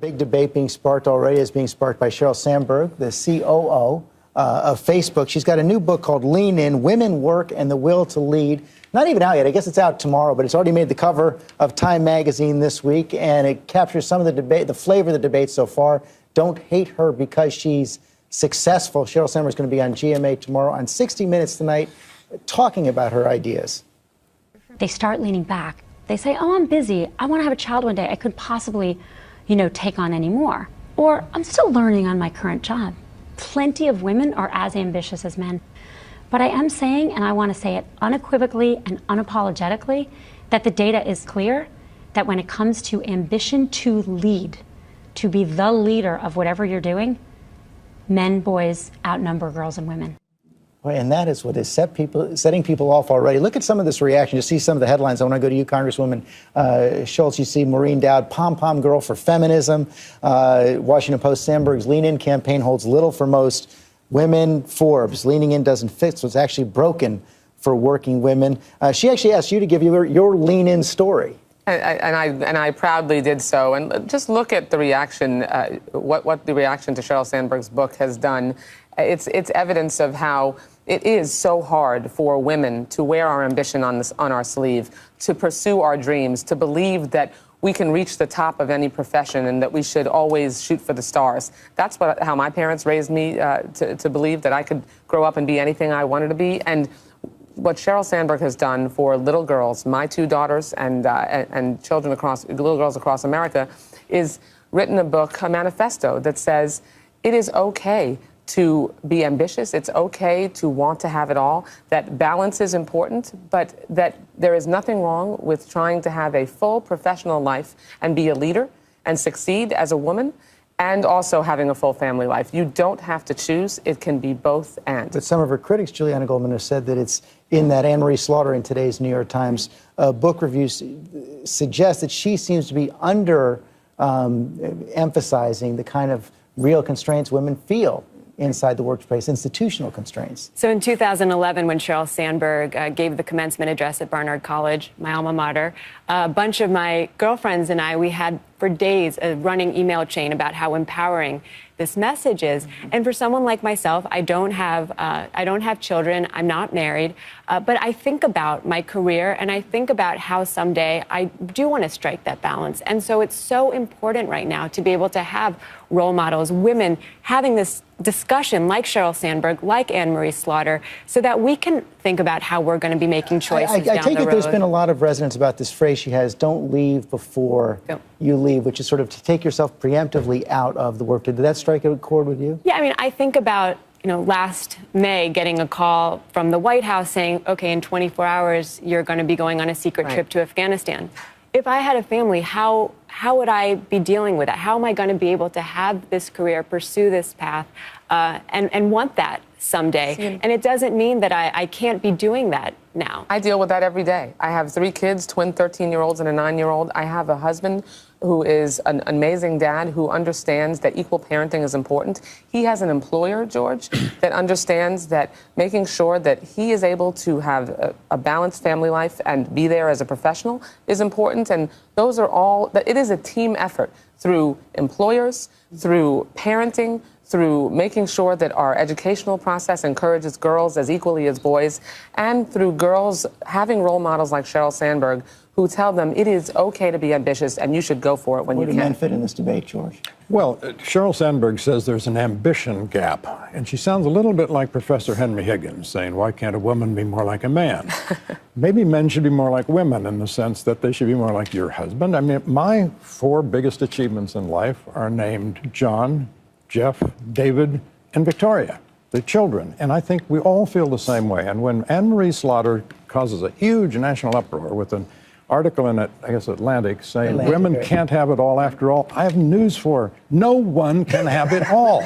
Big debate being sparked already is being sparked by Sheryl Sandberg, the COO of Facebook. She's got a new book called Lean In, Women, Work, and the Will to Lead. Not even out yet. I guess it's out tomorrow, but it's already made the cover of Time magazine this week, and it captures some of the debate, the flavor of the debate so far. Don't hate her because she's successful. Sheryl Sandberg is going to be on GMA tomorrow, on 60 Minutes tonight, talking about her ideas. They start leaning back. They say, oh, I'm busy. I want to have a child one day. I couldn't possibly, take on any more. Or I'm still learning on my current job. Plenty of women are as ambitious as men. But I am saying, and I want to say it unequivocally and unapologetically, that the data is clear that when it comes to ambition to lead, to be the leader of whatever you're doing, men, boys outnumber girls and women. And that is what is setting people off already. Look at some of this reaction. You see some of the headlines. I want to go to you, Congresswoman Schultz. You see Maureen Dowd, pom-pom girl for feminism. Washington Post, Sandberg's Lean In campaign holds little for most women. Forbes, leaning in doesn't fix what's actually broken for working women. She actually asked you to give you your Lean In story. And I proudly did so. And just look at the reaction, what the reaction to Sheryl Sandberg's book has done. It's evidence of how it is so hard for women to wear our ambition on our sleeve, to pursue our dreams, to believe that we can reach the top of any profession and that we should always shoot for the stars. That's how my parents raised me to believe that I could grow up and be anything I wanted to be. And what Sheryl Sandberg has done for little girls, my two daughters and little girls across America, is written a book, a manifesto that says it is okay to be ambitious. It's okay to want to have it all, that balance is important, but that there is nothing wrong with trying to have a full professional life and be a leader and succeed as a woman, and also having a full family life. You don't have to choose. It can be both and. But some of her critics, Juliana Goldman, have said that it's in that Anne-Marie Slaughter in today's New York Times book reviews suggest that she seems to be emphasizing the kind of real constraints women feel inside the workplace, institutional constraints. So in 2011, when Sheryl Sandberg gave the commencement address at Barnard College, my alma mater, a bunch of my girlfriends and I, we had for days a running email chain about how empowering this message is. And for someone like myself, I don't have children, I'm not married, but I think about my career and I think about how someday I do want to strike that balance. And so it's so important right now to be able to have role models, women having this discussion like Sheryl Sandberg, like Anne-Marie Slaughter, so that we can think about how we're going to be making choices down the road. I take it there's been a lot of resonance about this phrase she has, don't leave before you leave, which is sort of to take yourself preemptively out of the work. Did that strike a chord with you? Yeah, I mean, I think about, last May getting a call from the White House saying, okay, in 24 hours, you're going to be going on a secret trip to Afghanistan. If I had a family, how would I be dealing with that? How am I going to be able to have this career, pursue this path, and want that someday? And it doesn't mean that I can't be doing that now. I deal with that every day. I have 3 kids, twin 13-year-olds and a 9-year-old. I have a husband who is an amazing dad who understands that equal parenting is important. He has an employer, George, that understands that making sure that he is able to have a balanced family life and be there as a professional is important. And those are all, it is a team effort through employers, through parenting, through making sure that our educational process encourages girls as equally as boys, and through girls having role models like Sheryl Sandberg who tell them it is okay to be ambitious and you should go for it when you can. Where do men fit in this debate, George? Well, Sheryl Sandberg says there's an ambition gap, and she sounds a little bit like Professor Henry Higgins saying, why can't a woman be more like a man? Maybe men should be more like women in the sense that they should be more like your husband. I mean, my 4 biggest achievements in life are named John, Jeff, David, and Victoria, the children. And I think we all feel the same way. And when Anne-Marie Slaughter causes a huge national uproar with an article in, I guess, Atlantic saying women can't have it all after all, I have news for her. No one can have it all.